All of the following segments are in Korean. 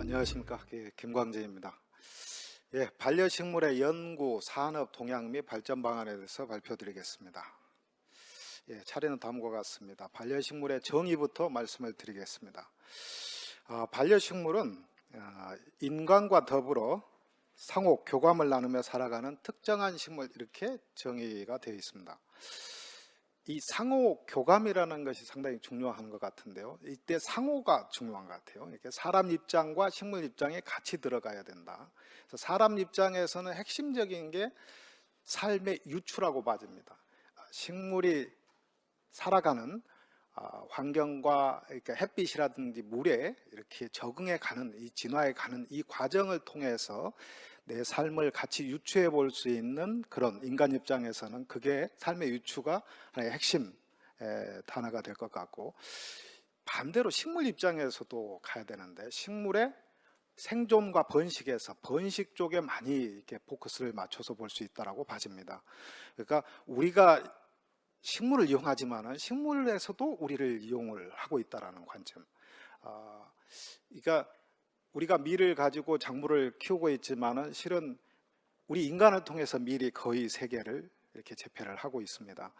안녕하십니까. 김광재입니다. 반려식물의 연구, 산업, 동향 및 발전 방안에 대해서 발표드리겠습니다. 차례는 다음과 같습니다. 반려식물의 정의부터 말씀을 드리겠습니다. 반려식물은 인간과 더불어 상호 교감을 나누며 살아가는 특정한 식물, 이렇게 정의가 되어 있습니다. 이 상호 교감이라는 것이 상당히 중요한 것 같은데요. 이때 상호가 중요한 것 같아요. 이렇게 사람 입장과 식물 입장에 같이 들어가야 된다. 그래서 사람 입장에서는 핵심적인 게 삶의 유추라고 봐집니다. 식물이 살아가는 환경과 이렇게 햇빛이라든지 물에 이렇게 적응해 가는, 이 진화해 가는 이 과정을 통해서 내 삶을 같이 유추해 볼 수 있는 그런, 인간 입장에서는 그게 삶의 유추가 하나의 핵심 단어가 될 것 같고, 반대로 식물 입장에서도 가야 되는데, 식물의 생존과 번식에서 번식 쪽에 많이 이렇게 포커스를 맞춰서 볼 수 있다라고 봐집니다. 그러니까 우리가 식물을 이용하지만은 식물에서도 우리를 이용을 하고 있다라는 관점. 그러니까 우리가 밀을 가지고 작물을 키우고 있지만은 실은 우리 인간을 통해서 밀이 거의 세계를 이렇게 재배를 하고 있습니다.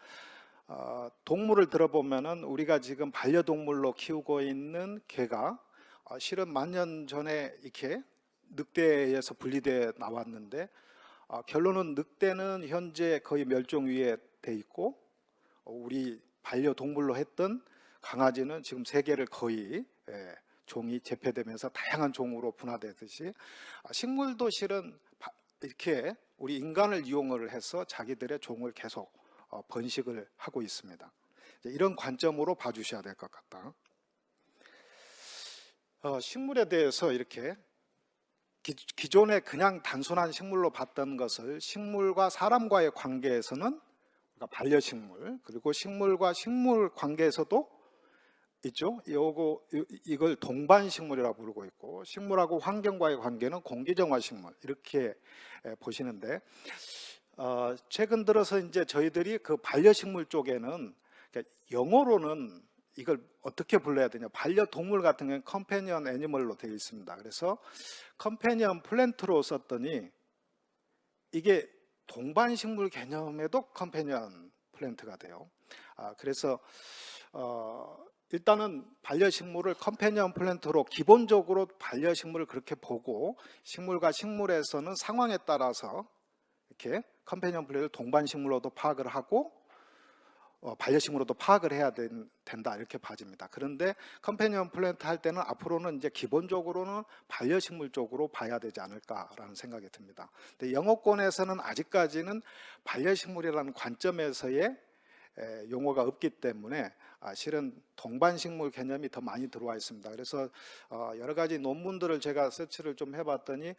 동물을 들어보면은 우리가 지금 반려동물로 키우고 있는 개가 실은 만년 전에 이렇게 늑대에서 분리돼 나왔는데, 결론은 늑대는 현재 거의 멸종 위에 돼 있고, 우리 반려동물로 했던 강아지는 지금 세계를 거의 종이 재배되면서 다양한 종으로 분화되듯이, 식물도 실은 이렇게 우리 인간을 이용을 해서 자기들의 종을 계속 번식을 하고 있습니다. 이런 관점으로 봐주셔야 될 것 같다. 식물에 대해서 이렇게 기존에 그냥 단순한 식물로 봤던 것을 식물과 사람과의 관계에서는 반려식물, 그리고 식물과 식물 관계에서도 있죠. 이걸 동반식물이라고 부르고 있고, 식물하고 환경과의 관계는 공기정화식물, 이렇게 보시는데, 최근 들어서 이제 저희들이 그 반려식물 쪽에는, 그러니까 영어로는 이걸 어떻게 불러야 되냐, 반려동물 같은 경우는 컴패니언 애니멀로 되어 있습니다. 그래서 컴패니언 플랜트로 썼더니 이게 동반식물 개념에도 컴패니언 플랜트가 돼요. 그래서 일단은 반려식물을 컴패니언 플랜트로, 기본적으로 반려식물을 그렇게 보고, 식물과 식물에서는 상황에 따라서 이렇게 컴패니언 플랜트를 동반식물로도 파악을 하고 반려식물로도 파악을 해야 된다, 이렇게 봐집니다. 그런데 컴패니언 플랜트 할 때는 앞으로는 이제 기본적으로는 반려식물 쪽으로 봐야 되지 않을까라는 생각이 듭니다. 근데 영어권에서는 아직까지는 반려식물이라는 관점에서의 용어가 없기 때문에 실은 동반식물 개념이 더 많이 들어와 있습니다. 그래서 여러 가지 논문들을 제가 서치를 좀 해봤더니,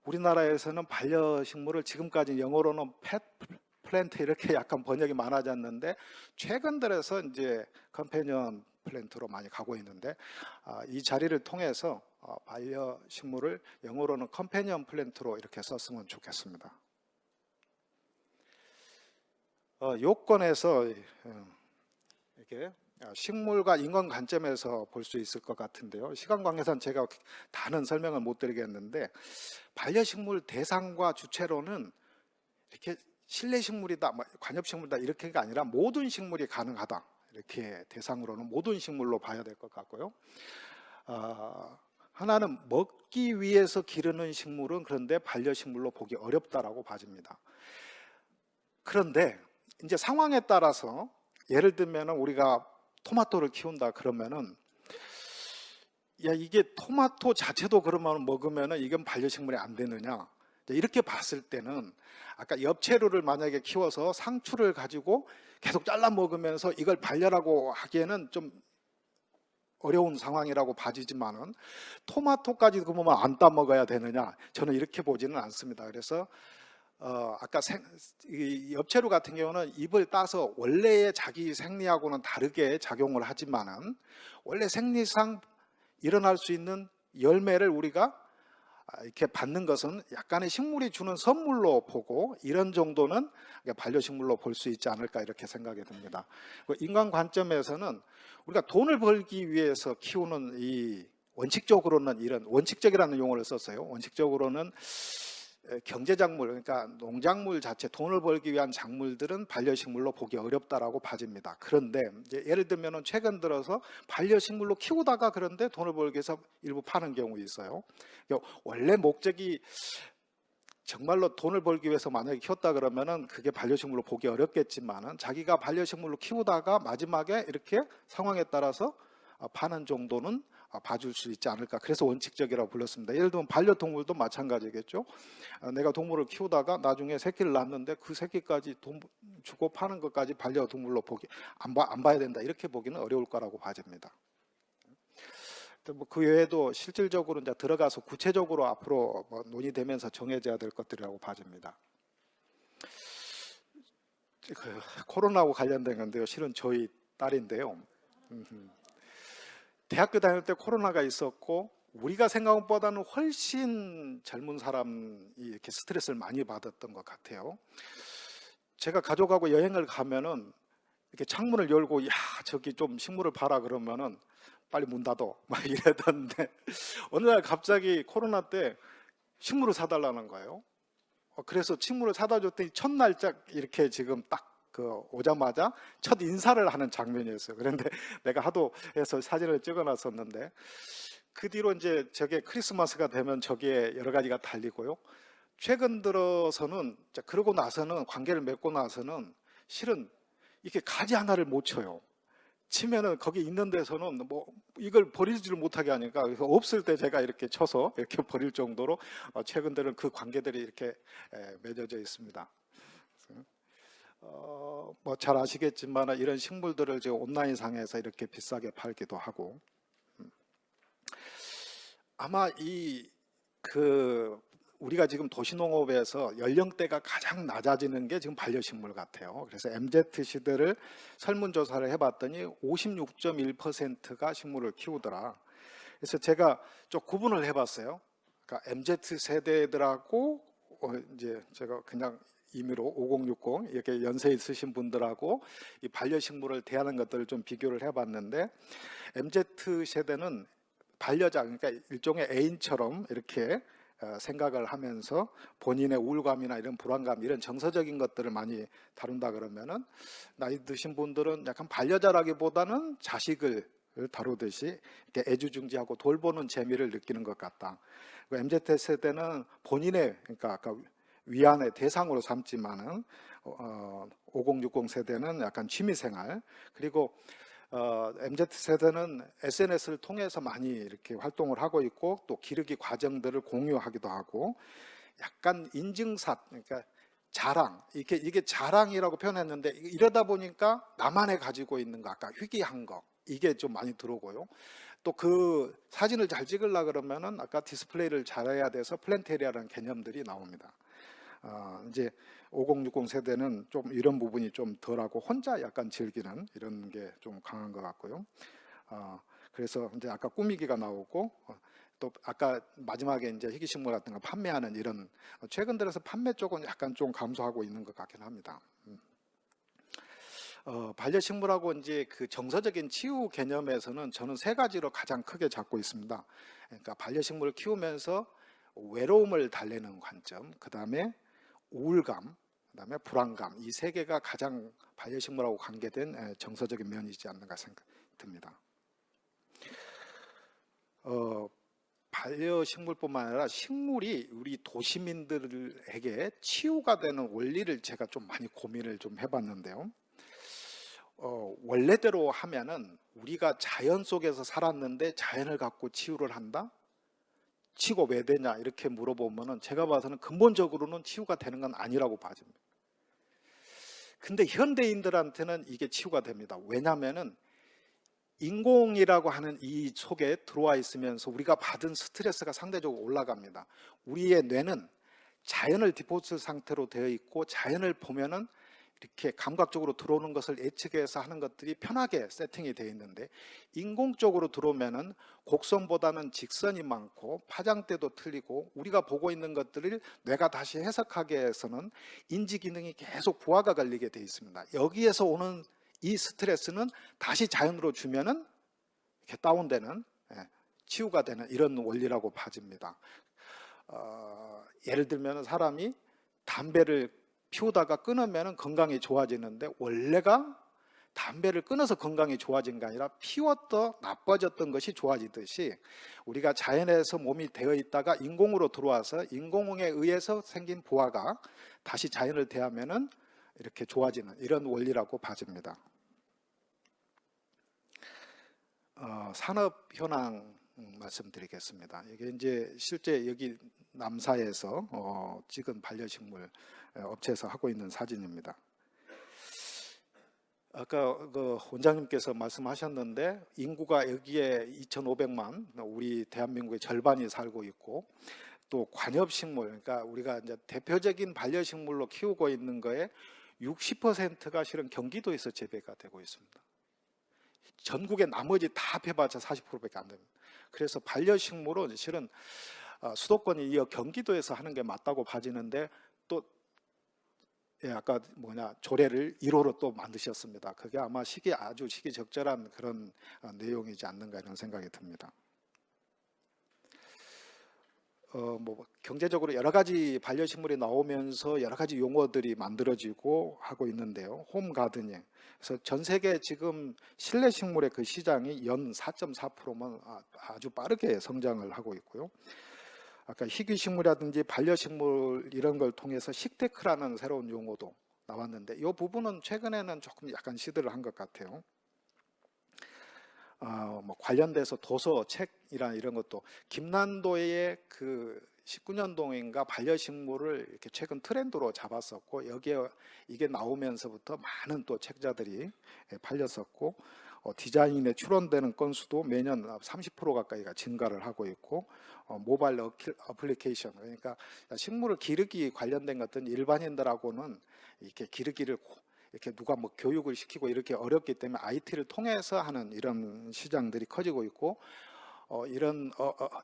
우리나라에서는 반려식물을 지금까지 영어로는 펫 플랜트 이렇게 약간 번역이 많아졌는데, 최근 들어서 이제 컴패니언 플랜트로 많이 가고 있는데, 이 자리를 통해서 반려식물을 영어로는 컴패니언 플랜트로 이렇게 썼으면 좋겠습니다. 요건에서 이렇게 식물과 인간 관점에서 볼 수 있을 것 같은데요. 시간 관계상 제가 다는 설명을 못 드리겠는데, 반려식물 대상과 주체로는 이렇게 실내식물이다, 관엽식물이다, 이렇게가 아니라 모든 식물이 가능하다, 이렇게 대상으로는 모든 식물로 봐야 될 것 같고요. 하나는 먹기 위해서 기르는 식물은 그런데 반려식물로 보기 어렵다라고 봐집니다. 그런데 이제 상황에 따라서, 예를 들면 우리가 토마토를 키운다 그러면은, 이게 토마토 자체도 그러면 먹으면은 이건 반려식물이 안 되느냐, 이렇게 봤을 때는 아까 엽채류를 만약에 키워서 상추를 가지고 계속 잘라 먹으면서 이걸 반려라고 하기에는 좀 어려운 상황이라고 봐지지만은, 토마토까지 그러면 안 따먹어야 되느냐, 저는 이렇게 보지는 않습니다. 그래서 아까 엽채류 같은 경우는 잎을 따서 원래의 자기 생리하고는 다르게 작용을 하지만은, 원래 생리상 일어날 수 있는 열매를 우리가 이렇게 받는 것은 약간의 식물이 주는 선물로 보고, 이런 정도는 반려식물로 볼 수 있지 않을까, 이렇게 생각이 듭니다. 인간 관점에서는 우리가 돈을 벌기 위해서 키우는 이 원칙적으로는 이런 원칙적이라는 용어를 썼어요. 원칙적으로는 경제작물, 그러니까 농작물 자체, 돈을 벌기 위한 작물들은 반려식물로 보기 어렵다라고 봐집니다. 그런데 이제 예를 들면 최근 들어서 반려식물로 키우다가 그런데 돈을 벌기 위해서 일부 파는 경우 있어요. 원래 목적이 정말로 돈을 벌기 위해서 만약에 키웠다 그러면은 그게 반려식물로 보기 어렵겠지만은 자기가 반려식물로 키우다가 마지막에 이렇게 상황에 따라서 파는 정도는 봐줄 수 있지 않을까. 그래서 원칙적이라고 불렀습니다. 예를 들면 반려동물도 마찬가지겠죠. 내가 동물을 키우다가 나중에 새끼를 낳는데 그 새끼까지 돈 주고 파는 것까지 반려동물로 보기 안 봐야 된다. 이렇게 보기는 어려울 거라고 봐집니다. 그 외에도 실질적으로 이제 들어가서 구체적으로 앞으로 논의되면서 정해져야 될 것들이라고 봐집니다. 코로나하고 관련된 건데요. 실은 저희 딸인데요. 대학교 다닐 때 코로나가 있었고 우리가 생각한 것보다는 훨씬 젊은 사람이 이렇게 스트레스를 많이 받았던 것 같아요. 제가 가족하고 여행을 가면은 이렇게 창문을 열고 야 저기 좀 식물을 봐라 그러면은 빨리 문 닫어 막 이러던데 어느 날 갑자기 코로나 때 식물을 사달라는 거예요. 그래서 식물을 사다 줬더니 첫날 이렇게 지금 딱 오자마자 첫 인사를 하는 장면이었어요. 그런데 내가 하도 해서 사진을 찍어놨었는데 그 뒤로 이제 저게 크리스마스가 되면 저기에 여러 가지가 달리고요. 최근 들어서는 그러고 나서는 관계를 맺고 나서는 실은 이렇게 가지 하나를 못 쳐요. 치면은 거기 있는 데서는 뭐 이걸 버리지를 못하게 하니까 그래서 없을 때 제가 이렇게 쳐서 이렇게 버릴 정도로 최근 들은 그 관계들이 이렇게 맺어져 있습니다. 뭐 잘 아시겠지만 이런 식물들을 지금 온라인상에서 이렇게 비싸게 팔기도 하고 아마 우리가 지금 도시농업에서 연령대가 가장 낮아지는 게 지금 반려식물 같아요. 그래서 MZ 시대를 설문조사를 해봤더니 56.1%가 식물을 키우더라. 그래서 제가 좀 구분을 해봤어요. 그러니까 MZ 세대들하고 이제 제가 그냥 임의로 5060 이렇게 연세 있으신 분들하고 이 반려식물을 대하는 것들을 좀 비교를 해봤는데 MZ 세대는 반려자, 그러니까 일종의 애인처럼 이렇게 생각을 하면서 본인의 우울감이나 이런 불안감, 이런 정서적인 것들을 많이 다룬다 그러면은 나이 드신 분들은 약간 반려자라기보다는 자식을 다루듯이 이렇게 애주중지하고 돌보는 재미를 느끼는 것 같다. MZ 세대는 본인의, 그러니까 아까 위안의 대상으로 삼지만은 5060 세대는 약간 취미생활, 그리고 MZ 세대는 SNS를 통해서 많이 이렇게 활동을 하고 있고 또 기르기 과정들을 공유하기도 하고 약간 인증샷, 그러니까 자랑, 이게 자랑이라고 표현했는데 이러다 보니까 나만의 가지고 있는 거, 아까 희귀한 거 이게 좀 많이 들어오고요. 또 그 사진을 잘 찍으려 그러면은 아까 디스플레이를 잘해야 돼서 플랜테리아라는 개념들이 나옵니다. 이제 5060 세대는 좀 이런 부분이 좀 덜하고 혼자 약간 즐기는 이런 게 좀 강한 것 같고요. 그래서 이제 아까 꾸미기가 나오고 또 아까 마지막에 이제 희귀식물 같은 거 판매하는 이런 최근 들어서 판매 쪽은 약간 좀 감소하고 있는 것 같긴 합니다. 반려식물하고 이제 그 정서적인 치유 개념에서는 저는 세 가지로 가장 크게 잡고 있습니다. 그러니까 반려식물을 키우면서 외로움을 달래는 관점, 그 다음에 우울감, 그다음에 불안감, 이 세 개가 가장 반려식물하고 관계된 정서적인 면이지 않는가 생각 듭니다. 반려식물뿐만 아니라 식물이 우리 도시민들에게 치유가 되는 원리를 제가 좀 많이 고민을 좀 해봤는데요. 원래대로 하면은 우리가 자연 속에서 살았는데 자연을 갖고 치유를 한다? 치고 왜 되냐 이렇게 물어보면은 제가 봐서는 근본적으로는 치유가 되는 건 아니라고 봐집니다. 근데 현대인들한테는 이게 치유가 됩니다. 왜냐하면은 인공이라고 하는 이 속에 들어와 있으면서 우리가 받은 스트레스가 상대적으로 올라갑니다. 우리의 뇌는 자연을 디폴트 상태로 되어 있고 자연을 보면은 이렇게 감각적으로 들어오는 것을 예측해서 하는 것들이 편하게 세팅이 되어 있는데 인공적으로 들어오면은 곡선보다는 직선이 많고 파장대도 틀리고 우리가 보고 있는 것들을 뇌가 다시 해석하게 해서는 인지 기능이 계속 부하가 걸리게 되어 있습니다. 여기에서 오는 이 스트레스는 다시 자연으로 주면은 이렇게 다운되는 치유가 되는 이런 원리라고 봐집니다. 예를 들면 사람이 담배를 피우다가 끊으면 건강이 좋아지는데 원래가 담배를 끊어서 건강이 좋아진 게 아니라 피웠더 나빠졌던 것이 좋아지듯이 우리가 자연에서 몸이 되어 있다가 인공으로 들어와서 인공에 의해서 생긴 부하가 다시 자연을 대하면은 이렇게 좋아지는 이런 원리라고 봐집니다. 산업 현황 말씀드리겠습니다. 이게 이제 실제 여기 남사에서 찍은 반려식물 업체에서 하고 있는 사진입니다. 아까 그 원장님께서 말씀하셨는데 인구가 여기에 2,500만, 우리 대한민국의 절반이 살고 있고 또 관엽식물, 그러니까 우리가 이제 대표적인 반려식물로 키우고 있는 거에 60%가 실은 경기도에서 재배가 되고 있습니다. 전국의 나머지 다 합해봤자 40%밖에 안 됩니다. 그래서 반려식물은 실은 수도권이 이어 경기도에서 하는 게 맞다고 봐지는데 또 아까 조례를 1호로 또 만드셨습니다. 그게 아마 아주 시기적절한 그런 내용이지 않는가 이런 생각이 듭니다. 경제적으로 여러 가지 반려식물이 나오면서 여러 가지 용어들이 만들어지고 하고 있는데요. 홈 가드닝. 그래서 전 세계 지금 실내 식물의 그 시장이 연 4.4%면 아주 빠르게 성장을 하고 있고요. 아까 희귀식물이라든지 반려식물 이런 걸 통해서 식테크라는 새로운 용어도 나왔는데 이 부분은 최근에는 조금 약간 시들을 한 것 같아요. 관련돼서 도서, 책이나 이런 것도 김난도의 그 19년도인가 반려식물을 이렇게 최근 트렌드로 잡았었고 여기에 이게 나오면서부터 많은 또 책자들이 팔렸었고 디자인에 출원되는 건수도 매년 30% 가까이가 증가를 하고 있고 모바일 어플리케이션, 그러니까 식물을 기르기 관련된 것들은 일반인들하고는 이렇게 기르기를 이렇게 누가 교육을 시키고 이렇게 어렵기 때문에 IT를 통해서 하는 이런 시장들이 커지고 있고 이런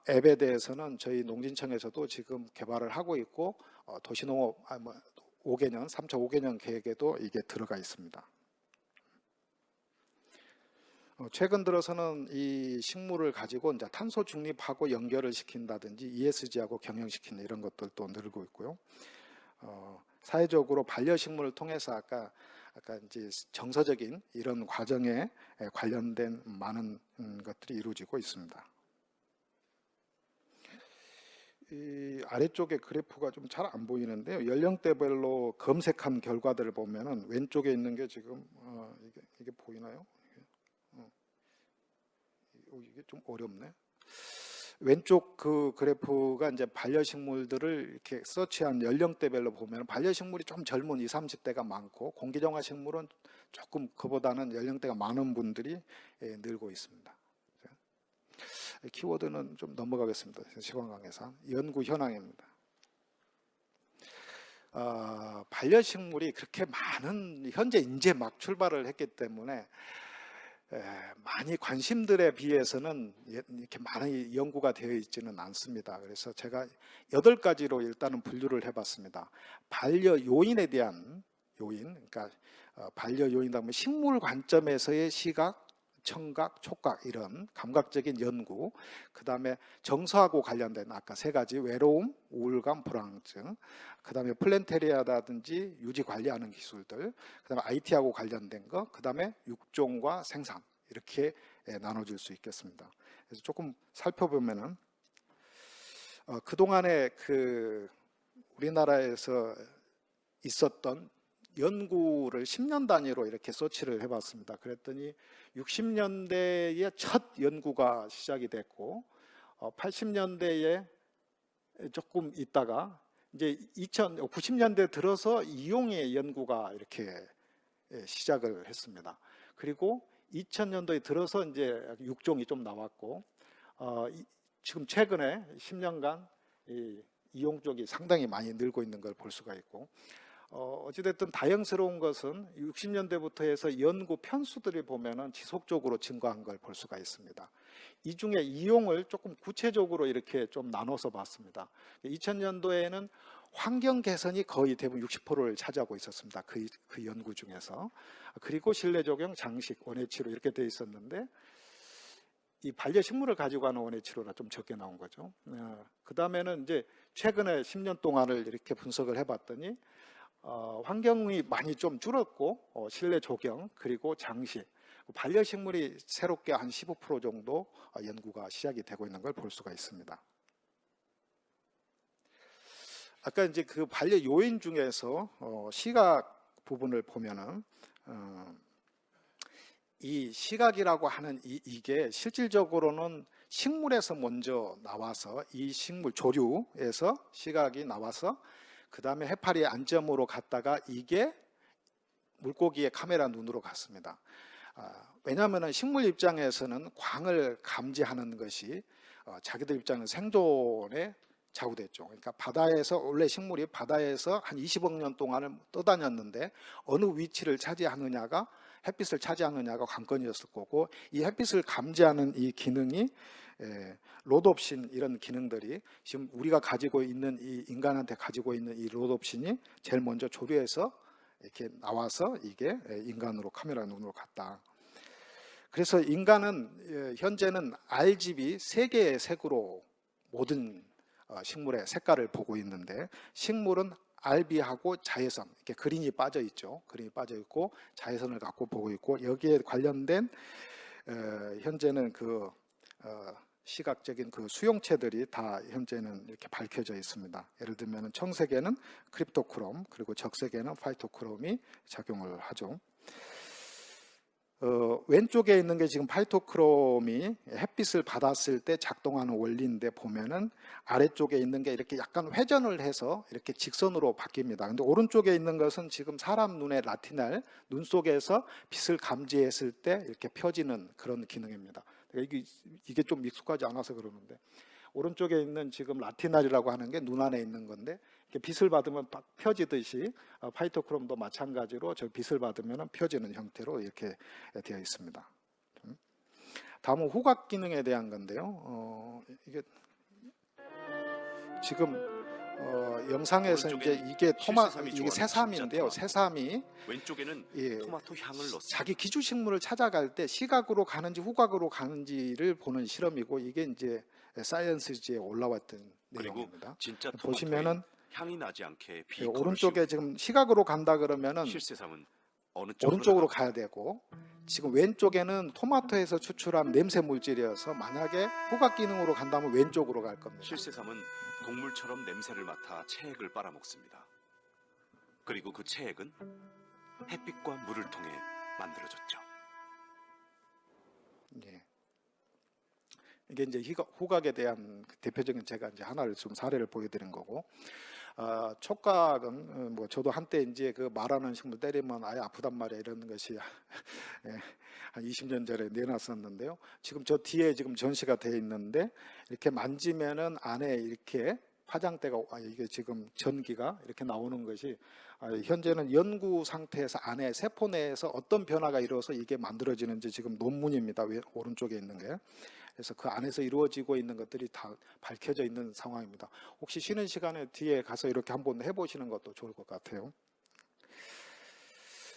앱에 대해서는 저희 농진청에서도 지금 개발을 하고 있고 도시농업 5개년, 3차 5개년 계획에도 이게 들어가 있습니다. 최근 들어서는 이 식물을 가지고 이제 탄소 중립하고 연결을 시킨다든지 ESG하고 경영시키는 이런 것들도 늘고 있고요. 사회적으로 반려식물을 통해서 아까 이제 정서적인 이런 과정에 관련된 많은 것들이 이루어지고 있습니다. 이 아래쪽에 그래프가 좀 잘 안 보이는데요. 연령대별로 검색한 결과들을 보면은 왼쪽에 있는 게 지금 이게 보이나요? 이게 좀 어렵네. 왼쪽 그 그래프가 이제 반려식물들을 이렇게 서치한 연령대별로 보면 반려식물이 좀 젊은 20, 30대가 많고 공기정화 식물은 조금 그보다는 연령대가 많은 분들이 늘고 있습니다. 키워드는 좀 넘어가겠습니다. 시간 관계상 연구 현황입니다. 반려식물이 그렇게 많은 현재 이제 막 출발을 했기 때문에 많이 관심들에 비해서는 이렇게 많이 연구가 되어 있지는 않습니다. 그래서 제가 8가지로 일단은 분류를 해봤습니다. 반려 요인에 대한 요인, 그러니까 반려 요인이다 보면 식물 관점에서의 시각, 청각, 촉각 이런 감각적인 연구, 그 다음에 정서하고 관련된 아까 3가지 외로움, 우울감, 불안증, 그 다음에 플랜테리아라든지 유지 관리하는 기술들, 그 다음에 IT하고 관련된 거, 그 다음에 육종과 생산 이렇게 나눠줄 수 있겠습니다. 그래서 조금 살펴보면은 그동안에 그 우리나라에서 있었던 연구를 10년 단위로 이렇게 서치를 해봤습니다. 그랬더니 60년대에 첫 연구가 시작이 됐고 80년대에 조금 있다가 이제 90년대 들어서 이용의 연구가 이렇게 시작을 했습니다. 그리고 2000년도에 들어서 이제 육종이 좀 나왔고 지금 최근에 10년간 이용 쪽이 상당히 많이 늘고 있는 걸 볼 수가 있고 어찌됐든 다행스러운 것은 60년대부터 해서 연구 편수들이 보면은 지속적으로 증가한 걸 볼 수가 있습니다. 이 중에 이용을 조금 구체적으로 이렇게 좀 나눠서 봤습니다. 2000년도에는 환경 개선이 거의 대부분 60%를 차지하고 있었습니다. 그 연구 중에서. 그리고 실내 적용, 장식, 원예치료 이렇게 되어 있었는데 이 반려식물을 가지고 가는 원예 치료가 좀 적게 나온 거죠. 그 다음에는 이제 최근에 10년 동안을 이렇게 분석을 해봤더니 환경이 많이 좀 줄었고 실내 조경 그리고 장식 반려식물이 새롭게 한 15% 정도 연구가 시작이 되고 있는 걸 볼 수가 있습니다. 아까 이제 그 반려 요인 중에서 시각 부분을 보면은 이 시각이라고 하는 이게 실질적으로는 식물에서 먼저 나와서 이 식물 조류에서 시각이 나와서 그 다음에 해파리 안점으로 갔다가 이게 물고기의 카메라 눈으로 갔습니다. 왜냐하면 식물 입장에서는 광을 감지하는 것이 자기들 입장은 생존에 좌우됐죠. 그러니까 바다에서 원래 식물이 바다에서 한 20억 년 동안을 떠다녔는데 어느 위치를 차지하느냐가 햇빛을 차지하느냐가 관건이었을 거고 이 햇빛을 감지하는 이 기능이 로놉신 이런 기능들이 지금 우리가 가지고 있는 이 인간한테 가지고 있는 이 로놉신이 제일 먼저 조류에서 이렇게 나와서 이게 인간으로 카메라 눈으로 갔다. 그래서 인간은 현재는 RGB 3개의 색으로 모든 식물의 색깔을 보고 있는데 식물은 RB하고 자외선 이렇게 그린이 빠져 있죠. 그린이 빠져 있고 자외선을 갖고 보고 있고 여기에 관련된 현재는 그 시각적인 그 수용체들이 다 현재는 이렇게 밝혀져 있습니다. 예를 들면 청색에는 크립토크롬 그리고 적색에는 파이토크롬이 작용을 하죠. 왼쪽에 있는 게 지금 파이토크롬이 햇빛을 받았을 때 작동하는 원리인데 보면은 아래쪽에 있는 게 이렇게 약간 회전을 해서 이렇게 직선으로 바뀝니다. 근데 오른쪽에 있는 것은 지금 사람 눈의 라티날 눈 속에서 빛을 감지했을 때 이렇게 펴지는 그런 기능입니다. 이게 좀 익숙하지 않아서 그러는데 오른쪽에 있는 지금 라티날이라고 하는 게 눈 안에 있는 건데 빛을 받으면 펴지듯이 파이토크롬도 마찬가지로 저 빛을 받으면 펴지는 형태로 이렇게 되어 있습니다. 다음은 후각 기능에 대한 건데요. 이게 지금 영상에서 이제 이게 이게 새삼인데요. 새삼이 왼쪽에는 토마토 향을 넣습니다. 자기 기주 식물을 찾아갈 때 시각으로 가는지 후각으로 가는지를 보는 실험이고 이게 이제 사이언스지에 올라왔던 내용입니다. 진짜 보시면은 향이 나지 않게 오른쪽에 지금 시각으로 간다 그러면은 실새삼은 어느 오른쪽으로 가야 되고 지금 왼쪽에는 토마토에서 추출한 냄새 물질이어서 만약에 후각 기능으로 간다면 왼쪽으로 갈 겁니다. 실새삼은 동물처럼 냄새를 맡아 체액을 빨아먹습니다. 그리고 그 체액은 햇빛과 물을 통해 만들어졌죠. 예. 이게 이제 후각에 대한 대표적인 제가 이제 하나를 좀 사례를 보여드린 거고, 촉각은 뭐 저도 한때 이제 그 말하는 식물 때리면 아예 아프단 말이야 이런 것이 한 20년 전에 내놨었는데요. 지금 저 뒤에 지금 전시가 되어 있는데 이렇게 만지면은 안에 이렇게 화장대가 이게 지금 전기가 이렇게 나오는 것이 현재는 연구 상태에서 안에 세포 내에서 어떤 변화가 이루어서 이게 만들어지는지 지금 논문입니다. 오른쪽에 있는 게. 그래서 그 안에서 이루어지고 있는 것들이 다 밝혀져 있는 상황입니다. 혹시 쉬는 시간에 뒤에 가서 이렇게 한번 해보시는 것도 좋을 것 같아요.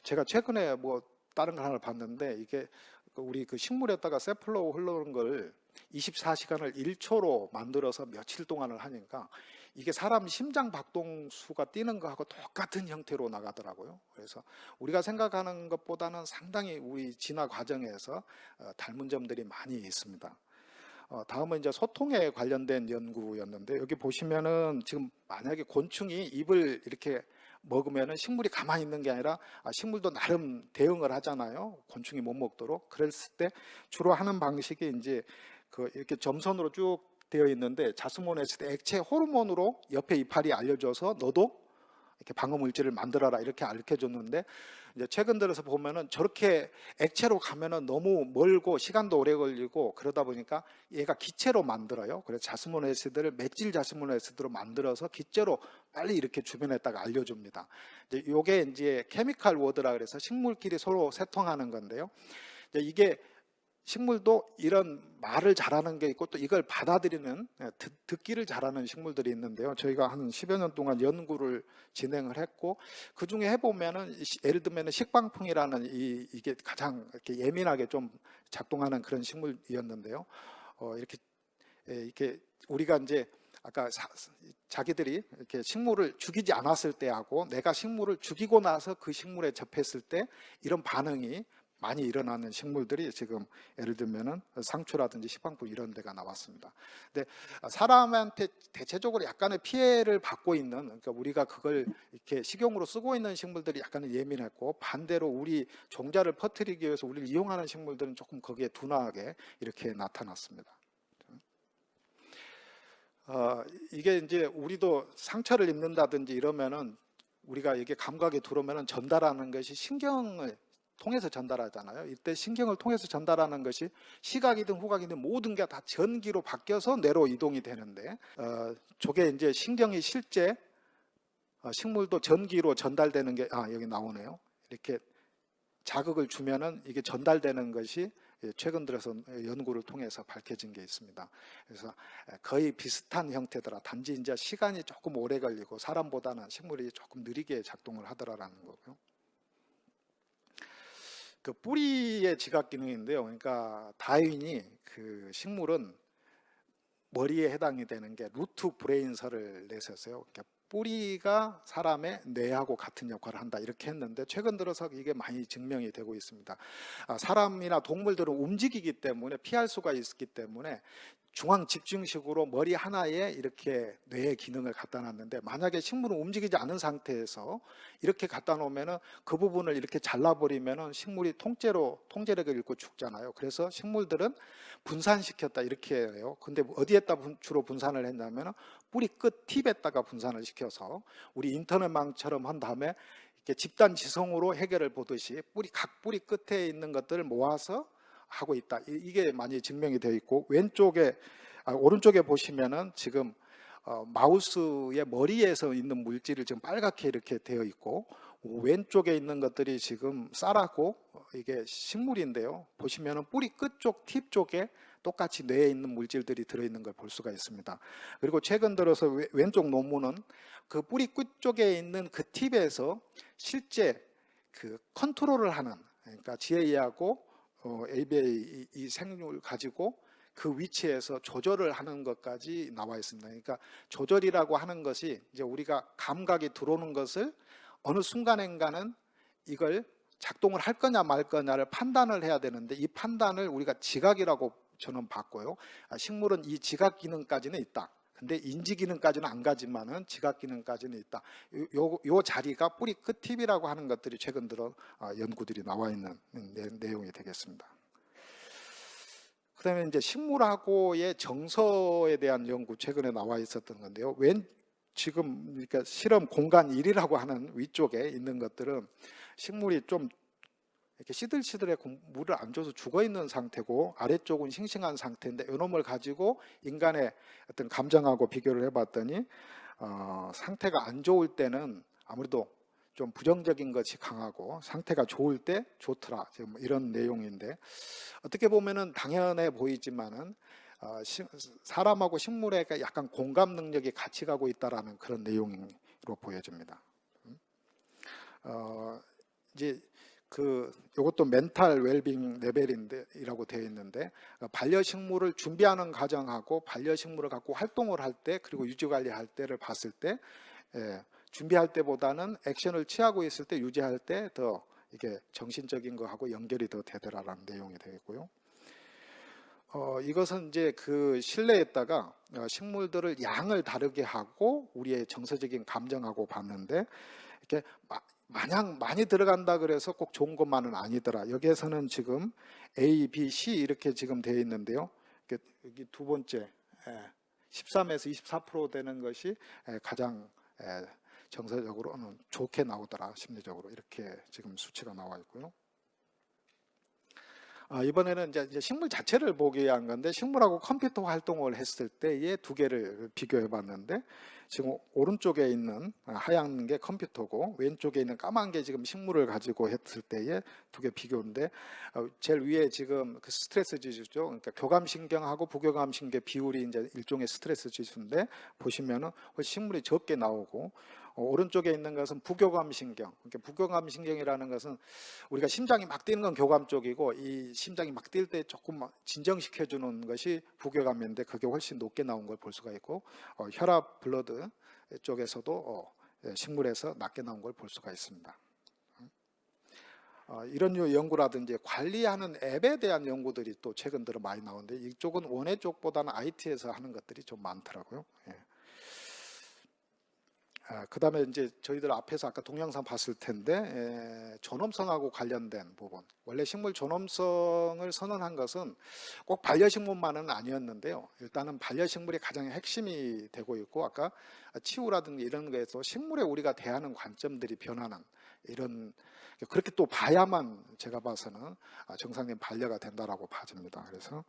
제가 최근에 뭐 다른 거 하나 봤는데 이게 우리 그 식물에다가 세플로우 흐르는 걸 24시간을 1초로 만들어서 며칠 동안을 하니까 이게 사람 심장 박동수가 뛰는 거하고 똑같은 형태로 나가더라고요. 그래서 우리가 생각하는 것보다는 상당히 우리 진화 과정에서 닮은 점들이 많이 있습니다. 다음은 이제 소통에 관련된 연구였는데 여기 보시면은 지금 만약에 곤충이 잎을 이렇게 먹으면은 식물이 가만히 있는 게 아니라 식물도 나름 대응을 하잖아요. 곤충이 못 먹도록. 그랬을 때 주로 하는 방식이 이제 그 이렇게 점선으로 쭉 되어 있는데 자스모네스 액체 호르몬으로 옆에 이파리 알려줘서 너도 이렇게 방어 물질을 만들어라 이렇게 알려줬는데 이제 최근 들어서 보면은 저렇게 액체로 가면은 너무 멀고 시간도 오래 걸리고 그러다 보니까 얘가 기체로 만들어요. 그래서 자스모네스들을 맷질 자스모네스들로 만들어서 기체로 빨리 이렇게 주변에다가 알려줍니다. 이제 요게 이제 케미칼 워드라 그래서 식물끼리 서로 소통하는 건데요. 이제 이게 식물도 이런 말을 잘하는 게 있고 또 이걸 받아들이는 듣기를 잘하는 식물들이 있는데요. 저희가 한 10여 년 동안 연구를 진행을 했고 그 중에 해보면은 예를 들면 식방풍이라는 이게 가장 이렇게 예민하게 좀 작동하는 그런 식물이었는데요. 이렇게 우리가 이제 아까 자기들이 이렇게 식물을 죽이지 않았을 때하고 내가 식물을 죽이고 나서 그 식물에 접했을 때 이런 반응이 많이 일어나는 식물들이 지금 예를 들면은 상추라든지 식빵풀 이런 데가 나왔습니다. 근데 사람한테 대체적으로 약간의 피해를 받고 있는, 그러니까 우리가 그걸 이렇게 식용으로 쓰고 있는 식물들이 약간은 예민했고, 반대로 우리 종자를 퍼뜨리기 위해서 우리를 이용하는 식물들은 조금 거기에 둔화하게 이렇게 나타났습니다. 이게 이제 우리도 상처를 입는다든지 이러면은 우리가 이게 감각이 들어오면은 전달하는 것이 신경을 통해서 전달하잖아요. 이때 신경을 통해서 전달하는 것이 시각이든 후각이든 모든 게 다 전기로 바뀌어서 뇌로 이동이 되는데, 저게 이제 신경이 실제 식물도 전기로 전달되는 게 여기 나오네요. 이렇게 자극을 주면은 이게 전달되는 것이 최근 들어서 연구를 통해서 밝혀진 게 있습니다. 그래서 거의 비슷한 형태더라. 단지 이제 시간이 조금 오래 걸리고 사람보다는 식물이 조금 느리게 작동을 하더라라는 거고요. 그 뿌리의 지각 기능인데요. 그러니까 다윈이 그 식물은 머리에 해당이 되는 게 루트 브레인설을 내셨어요. 그러니까 뿌리가 사람의 뇌하고 같은 역할을 한다 이렇게 했는데 최근 들어서 이게 많이 증명이 되고 있습니다. 사람이나 동물들은 움직이기 때문에 피할 수가 있기 때문에 중앙 집중식으로 머리 하나에 이렇게 뇌의 기능을 갖다 놨는데, 만약에 식물은 움직이지 않은 상태에서 이렇게 갖다 놓으면은 그 부분을 이렇게 잘라버리면은 식물이 통제력을 잃고 죽잖아요. 그래서 식물들은 분산시켰다 이렇게 해요. 근데 어디에다 주로 분산을 했냐면은 뿌리 끝 팁에다가 분산을 시켜서 우리 인터넷망처럼 한 다음에 이렇게 집단 지성으로 해결을 보듯이 각 뿌리 끝에 있는 것들을 모아서 하고 있다. 이게 많이 증명이 되어 있고, 오른쪽에 보시면은 지금 마우스의 머리에서 있는 물질을 지금 빨갛게 이렇게 되어 있고, 왼쪽에 있는 것들이 지금 쌀하고 이게 식물인데요. 보시면은 뿌리 끝쪽 팁 쪽에 똑같이 뇌에 있는 물질들이 들어있는 걸 볼 수가 있습니다. 그리고 최근 들어서 왼쪽 논문은 그 뿌리 끝쪽에 있는 그 팁에서 실제 그 컨트롤을 하는, 그러니까 GA하고 ABA 이 생률 가지고 그 위치에서 조절을 하는 것까지 나와 있습니다. 그러니까 조절이라고 하는 것이 이제 우리가 감각이 들어오는 것을 어느 순간인가는 이걸 작동을 할 거냐 말 거냐를 판단을 해야 되는데, 이 판단을 우리가 지각이라고 저는 봤고요. 식물은 이 지각 기능까지는 있다. 근데 인지 기능까지는 안 가지만은 지각 기능까지는 있다. 요 자리가 뿌리 끝 팁이라고 하는 것들이 최근 들어 연구들이 나와 있는 내용이 되겠습니다. 그다음에 이제 식물하고의 정서에 대한 연구 최근에 나와 있었던 건데요. 지금 그러니까 실험 공간 1이라고 하는 위쪽에 있는 것들은 식물이 좀 이렇게 시들시들해 물을 안 줘서 죽어 있는 상태고, 아래쪽은 싱싱한 상태인데 이놈을 가지고 인간의 어떤 감정하고 비교를 해봤더니 상태가 안 좋을 때는 아무래도 좀 부정적인 것이 강하고 상태가 좋을 때 좋더라, 지금 이런 내용인데, 어떻게 보면은 당연해 보이지만은 사람하고 식물에 약간 공감 능력이 같이 가고 있다라는 그런 내용으로 보여집니다. 이제 이것도 멘탈 웰빙 레벨이라고 되어 있는데, 반려식물을 준비하는 과정하고 반려식물을 갖고 활동을 할 때 그리고 유지관리할 때를 봤을 때, 준비할 때보다는 액션을 취하고 있을 때 유지할 때 더 이게 정신적인 거하고 연결이 더 되더라라는 내용이 되겠고요. 이것은 이제 그 실내에다가 식물들을 양을 다르게 하고 우리의 정서적인 감정하고 봤는데, 이렇게 마냥 많이 들어간다 그래서 꼭 좋은 것만은 아니더라. 여기에서는 지금 A, B, C 이렇게 지금 되어 있는데요. 여기 두 번째 13에서 24% 되는 것이 가장 정서적으로는 좋게 나오더라, 심리적으로 이렇게 지금 수치가 나와 있고요. 이번에는 이제 식물 자체를 보기 위한 건데 식물하고 컴퓨터 활동을 했을 때의 두 개를 비교해 봤는데 지금 오른쪽에 있는 하얀 게 컴퓨터고 왼쪽에 있는 까만 게 지금 식물을 가지고 했을 때의 두 개 비교인데 제일 위에 지금 그 스트레스 지수죠. 그러니까 교감신경하고 부교감신경 비율이 이제 일종의 스트레스 지수인데 보시면은 훨씬 식물이 적게 나오고 오른쪽에 있는 것은 부교감신경. 그러니까 부교감신경이라는 것은 우리가 심장이 막 뛰는 건 교감 쪽이고 이 심장이 막 뛸 때 조금 진정시켜 주는 것이 부교감인데 그게 훨씬 높게 나온 걸 볼 수가 있고 혈압 블러드 쪽에서도 식물에서 낮게 나온 걸 볼 수가 있습니다. 이런 류 연구라든지 관리하는 앱에 대한 연구들이 또 최근 들어 많이 나오는데 이쪽은 원예 쪽보다는 IT에서 하는 것들이 좀 많더라고요. 그 다음에 이제 저희들 앞에서 아까 동영상 봤을 텐데 존엄성하고 관련된 부분. 원래 식물 존엄성을 선언한 것은 꼭 반려식물만은 아니었는데요. 일단은 반려식물이 가장 핵심이 되고 있고 아까 치유라든지 이런 거에서 식물에 우리가 대하는 관점들이 변하는 이런 그렇게 또 봐야만 제가 봐서는 정상적인 반려가 된다라고 봐집니다. 그래서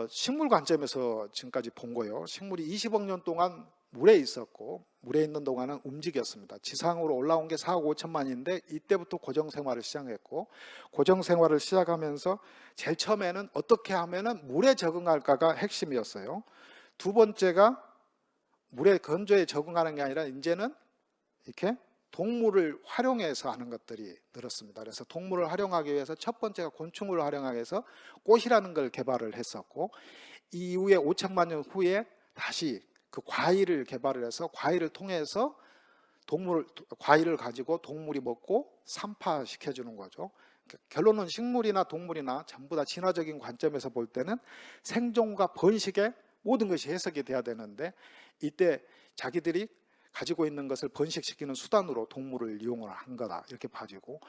식물 관점에서 지금까지 본 거요. 식물이 20억 년 동안 물에 있었고 물에 있는 동안은 움직였습니다. 지상으로 올라온 게 4억 5천만인데 이때부터 고정생활을 시작했고 고정생활을 시작하면서 제일 처음에는 어떻게 하면은 물에 적응할까가 핵심이었어요. 두 번째가 물의 건조에 적응하는 게 아니라 이제는 이렇게 동물을 활용해서 하는 것들이 늘었습니다. 그래서 동물을 활용하기 위해서 첫 번째가 곤충을 활용하기 위해서 꽃이라는 걸 개발을 했었고 이후에 5천만 년 후에 다시 그 과일을 개발을 해서 과일을 통해서 과일을 가지고 동물이 먹고 산파시켜주는 거죠. 결론은 식물이나 동물이나 전부 다 진화적인 관점에서 볼 때는 생존과 번식의 모든 것이 해석이 돼야 되는데 이때 자기들이 가지고 있는 것을 번식시키는 수단으로 동물을 이용을 한 거다 이렇게 봐지고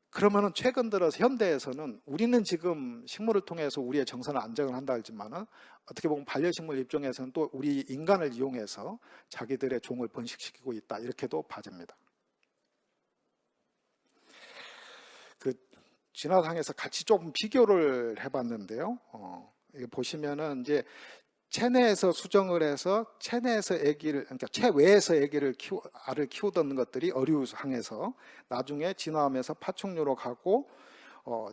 그러면은 최근 들어서 현대에서는 우리는 지금 식물을 통해서 우리의 정서는 안정을 한다 하지만은 어떻게 보면 반려식물 입장에서는 또 우리 인간을 이용해서 자기들의 종을 번식시키고 있다 이렇게도 봐집니다. 그 진화상에서 같이 조금 비교를 해봤는데요. 이게 보시면은 이제 체내에서 수정을 해서 체내에서 아기를 그러니까 체외에서 아기를 알을 키우던 것들이 어류항에서 나중에 진화하면서 파충류로 가고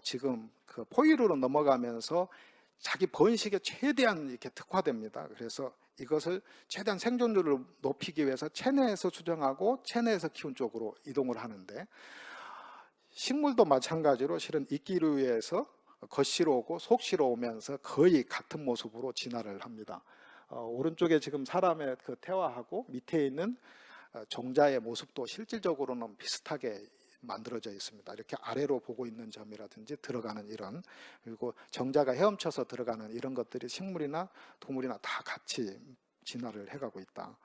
지금 그 포유류로 넘어가면서 자기 번식에 최대한 이렇게 특화됩니다. 그래서 이것을 최대한 생존율을 높이기 위해서 체내에서 수정하고 체내에서 키운 쪽으로 이동을 하는데 식물도 마찬가지로 실은 이끼류에서 겉시로 오고 속시로 오면서 거의 같은 모습으로 진화를 합니다. 오른쪽에 지금 사람의 그 태화하고 밑에 있는 종자의 모습도 실질적으로는 비슷하게 만들어져 있습니다. 이렇게 아래로 보고 있는 점이라든지 들어가는 이런 그리고 정자가 헤엄쳐서 들어가는 이런 것들이 식물이나 동물이나 다 같이 진화를 해가고 있다.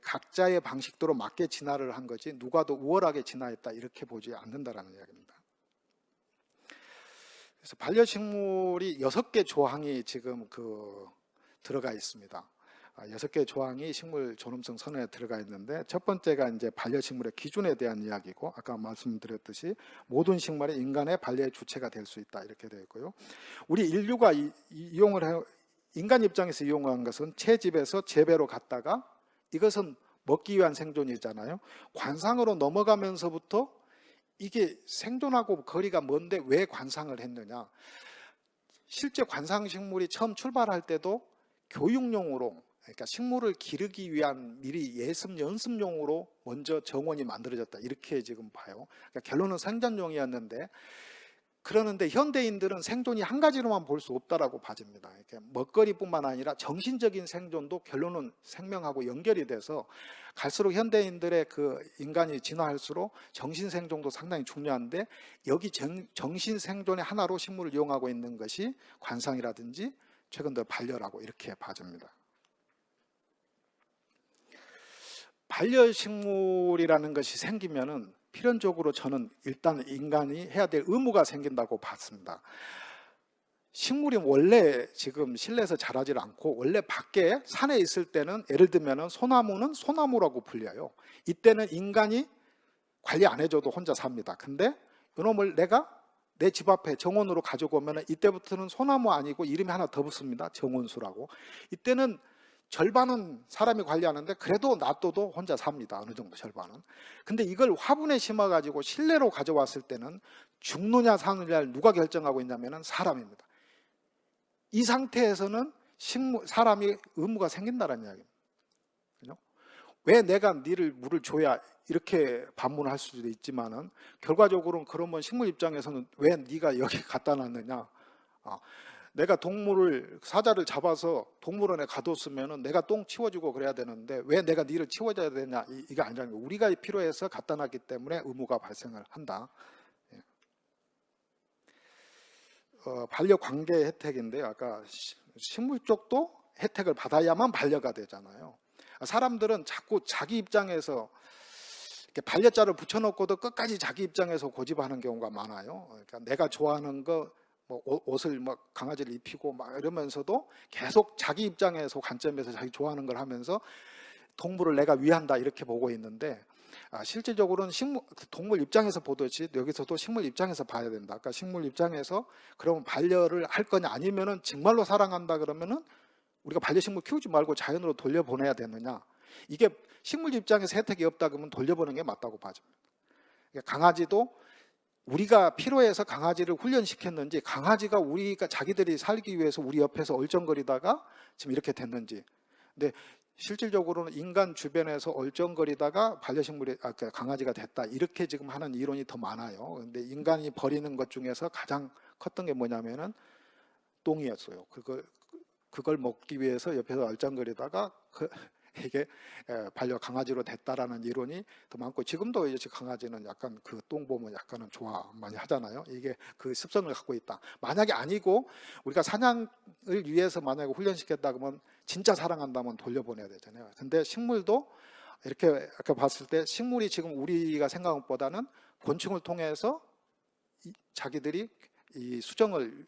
각자의 방식대로 맞게 진화를 한 거지 누가 더 우월하게 진화했다 이렇게 보지 않는다라는 이야기입니다. 그래서 반려식물이 6개 조항이 지금 들어가 있습니다. 6개 조항이 식물 존엄성 선언에 들어가 있는데 첫 번째가 이제 반려식물의 기준에 대한 이야기고 아까 말씀드렸듯이 모든 식물이 인간의 반려의 주체가 될 수 있다 이렇게 되어 있고요. 우리 인류가 인간 입장에서 이용한 것은 채집에서 재배로 갔다가 이것은 먹기 위한 생존이잖아요. 관상으로 넘어가면서부터 이게 생존하고 거리가 먼데 왜 관상을 했느냐. 실제 관상식물이 처음 출발할 때도 교육용으로 그러니까 식물을 기르기 위한 미리 예습 연습용으로 먼저 정원이 만들어졌다 이렇게 지금 봐요. 그러니까 결론은 생존용이었는데 그러는데 현대인들은 생존이 한 가지로만 볼 수 없다라고 봐집니다. 이렇게 먹거리뿐만 아니라 정신적인 생존도 결론은 생명하고 연결이 돼서 갈수록 현대인들의 그 인간이 진화할수록 정신 생존도 상당히 중요한데 여기 정신 생존의 하나로 식물을 이용하고 있는 것이 관상이라든지 최근 들어 반려라고 이렇게 봐집니다. 반려식물이라는 것이 생기면은 필연적으로 저는 일단 인간이 해야 될 의무가 생긴다고 봤습니다. 식물이 원래 지금 실내에서 자라질 않고 원래 밖에 산에 있을 때는 예를 들면 소나무는 소나무라고 불려요. 이때는 인간이 관리 안 해줘도 혼자 삽니다. 근데 이놈을 내가 내 집 앞에 정원으로 가지고 오면 이때부터는 소나무 아니고 이름이 하나 더 붙습니다. 정원수라고. 이때는 절반은 사람이 관리하는데 그래도 놔둬도 혼자 삽니다. 어느 정도 절반은. 근데 이걸 화분에 심어가지고 실내로 가져왔을 때는 죽느냐 사느냐를 누가 결정하고 있냐면 사람입니다. 이 상태에서는 사람이 의무가 생긴다는 이야기입니다. 그죠? 왜 내가 니를 물을 줘야 이렇게 반문할 수도 있지만은 결과적으로는 그러면 식물 입장에서는 왜 네가 여기 갖다 놨느냐? 내가 사자를 잡아서 동물원에 가뒀으면은 내가 똥 치워주고 그래야 되는데 왜 내가 니를 치워줘야 되냐? 이게 아니라는 거예요. 우리가 필요해서 갖다 놨기 때문에 의무가 발생을 한다. 반려 관계 혜택인데요. 아까 식물 쪽도 혜택을 받아야만 반려가 되잖아요. 사람들은 자꾸 자기 입장에서 이렇게 반려자를 붙여놓고도 끝까지 자기 입장에서 고집하는 경우가 많아요. 그러니까 내가 좋아하는 거, 뭐 옷을 막 강아지를 입히고 막 이러면서도 계속 자기 입장에서 관점에서 자기 좋아하는 걸 하면서 동물을 내가 위한다 이렇게 보고 있는데 실질적으로는 동물 입장에서 보듯이 여기서도 식물 입장에서 봐야 된다. 아까 식물 입장에서 그러면 반려를 할 거냐 아니면은 정말로 사랑한다 그러면은 우리가 반려식물 키우지 말고 자연으로 돌려보내야 되느냐. 이게 식물 입장에서 혜택이 없다 그러면 돌려보내는 게 맞다고 봐집니다. 강아지도 우리가 필요해서 강아지를 훈련시켰는지 강아지가 우리가 자기들이 살기 위해서 우리 옆에서 얼쩡거리다가 지금 이렇게 됐는지. 근데 실질적으로는 인간 주변에서 얼쩡거리다가 반려식물이 강아지가 됐다 이렇게 지금 하는 이론이 더 많아요. 근데 인간이 버리는 것 중에서 가장 컸던 게 뭐냐면은 똥이었어요. 그걸 먹기 위해서 옆에서 얼쩡거리다가 이게 반려 강아지로 됐다라는 이론이 더 많고 지금도 이제 강아지는 약간 그 똥 보면 약간은 좋아 많이 하잖아요. 이게 그 습성을 갖고 있다. 만약에 아니고 우리가 사냥을 위해서 만약에 훈련시켰다 그러면 진짜 사랑한다면 돌려보내야 되잖아요. 근데 식물도 이렇게 아까 봤을 때 식물이 지금 우리가 생각한 것보다는 곤충을 통해서 자기들이 이 수정을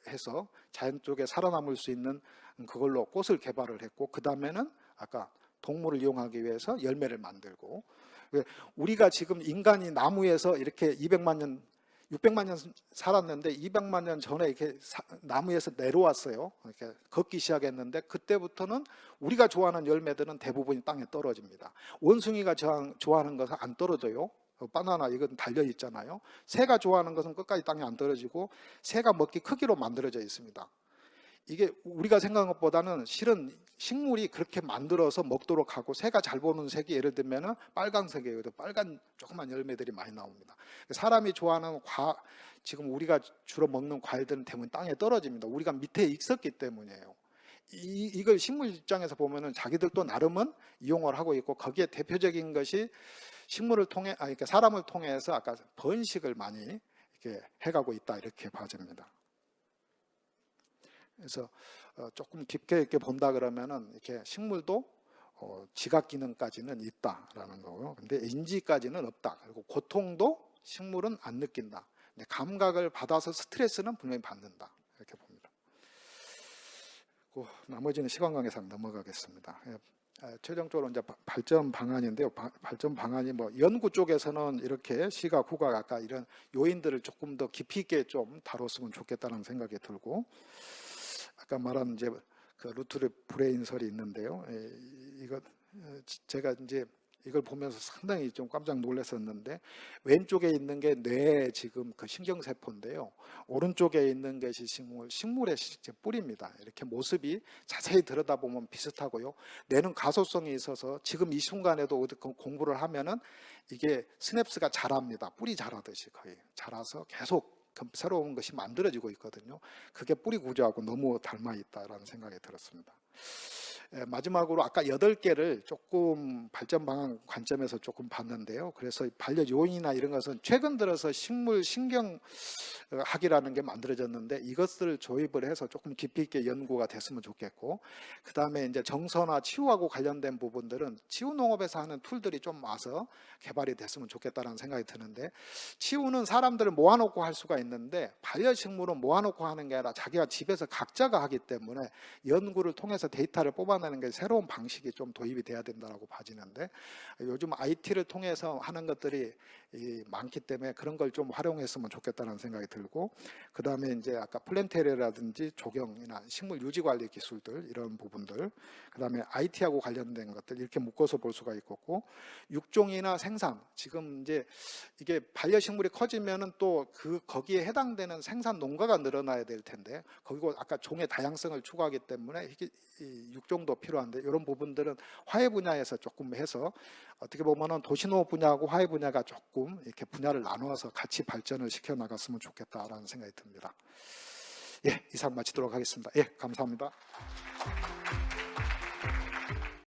해서 자연 쪽에 살아남을 수 있는 그걸로 꽃을 개발을 했고 그 다음에는 아까 동물을 이용하기 위해서 열매를 만들고 우리가 지금 인간이 나무에서 이렇게 200만 년 600만 년 살았는데 200만 년 전에 이렇게 나무에서 내려왔어요. 이렇게 걷기 시작했는데 그때부터는 우리가 좋아하는 열매들은 대부분이 땅에 떨어집니다. 원숭이가 좋아하는 것은 안 떨어져요. 바나나 이건 달려 있잖아요. 새가 좋아하는 것은 끝까지 땅에 안 떨어지고 새가 먹기 크기로 만들어져 있습니다. 이게 우리가 생각한 것보다는 실은 식물이 그렇게 만들어서 먹도록 하고 새가 잘 보는 색이 예를 들면 빨강색이에요. 빨간 조그만 열매들이 많이 나옵니다. 사람이 좋아하는 지금 우리가 주로 먹는 과일들은 대부분 땅에 떨어집니다. 우리가 밑에 있었기 때문이에요. 이걸 식물 입장에서 보면은 자기들도 나름은 이용을 하고 있고 거기에 대표적인 것이 식물을 통해 그러니까 사람을 통해서 아까 번식을 많이 이렇게 해가고 있다 이렇게 봐집니다. 그래서 조금 깊게 이렇게 본다 그러면은 이렇게 식물도 지각 기능까지는 있다라는 거고요. 근데 인지까지는 없다. 그리고 고통도 식물은 안 느낀다. 근데 감각을 받아서 스트레스는 분명히 받는다. 이렇게 봅니다. 나머지는 시간 관계상 넘어가겠습니다. 최종적으로 이제 발전 방안인데요. 발전 방안이 뭐 연구 쪽에서는 이렇게 시각, 후각 아까 이런 요인들을 조금 더 깊이 있게 좀 다뤘으면 좋겠다는 생각이 들고. 아까 말한 이제 그 루트르 브레인설이 있는데요. 이거 제가 이제 이걸 보면서 상당히 좀 깜짝 놀랐었는데 왼쪽에 있는 게 뇌 지금 그 신경세포인데요. 오른쪽에 있는 것이 식물의 뿌리입니다. 이렇게 모습이 자세히 들여다보면 비슷하고요. 뇌는 가소성이 있어서 지금 이 순간에도 어디 공부를 하면은 이게 스냅스가 자랍니다. 뿌리 자라듯이 거의 자라서 계속 새로운 것이 만들어지고 있거든요. 그게 뿌리 구조하고 너무 닮아 있다라는 생각이 들었습니다. 마지막으로 아까 8개를 조금 발전 방안 관점에서 조금 봤는데요. 그래서 반려 요인이나 이런 것은 최근 들어서 식물 신경학이라는 게 만들어졌는데 이것을 조입을 해서 조금 깊이 있게 연구가 됐으면 좋겠고, 그 다음에 이제 정서나 치유하고 관련된 부분들은 치유 농업에서 하는 툴들이 좀 와서 개발이 됐으면 좋겠다는 생각이 드는데, 치유는 사람들을 모아놓고 할 수가 있는데 반려식물은 모아놓고 하는 게 아니라 자기가 집에서 각자가 하기 때문에 연구를 통해서 데이터를 뽑아 뽑아내는 게 새로운 방식이 좀 도입이 돼야 된다고 봐지는데, 요즘 IT를 통해서 하는 것들이 많기 때문에 그런 걸 좀 활용했으면 좋겠다는 생각이 들고, 그 다음에 이제 아까 플랜테리라든지 조경이나 식물 유지 관리 기술들 이런 부분들, 그 다음에 IT하고 관련된 것들 이렇게 묶어서 볼 수가 있겠고, 육종이나 생산, 지금 이제 이게 반려식물이 커지면은 또 거기에 해당되는 생산 농가가 늘어나야 될 텐데, 그리고 아까 종의 다양성을 추구하기 때문에 이 육종도 필요한데, 이런 부분들은 화훼 분야에서 조금 해서 어떻게 보면은 도시농업 분야하고 화훼 분야가 조금 이렇게 분야를 나누어서 같이 발전을 시켜 나갔으면 좋겠다라는 생각이 듭니다. 예, 이상 마치도록 하겠습니다. 예, 감사합니다.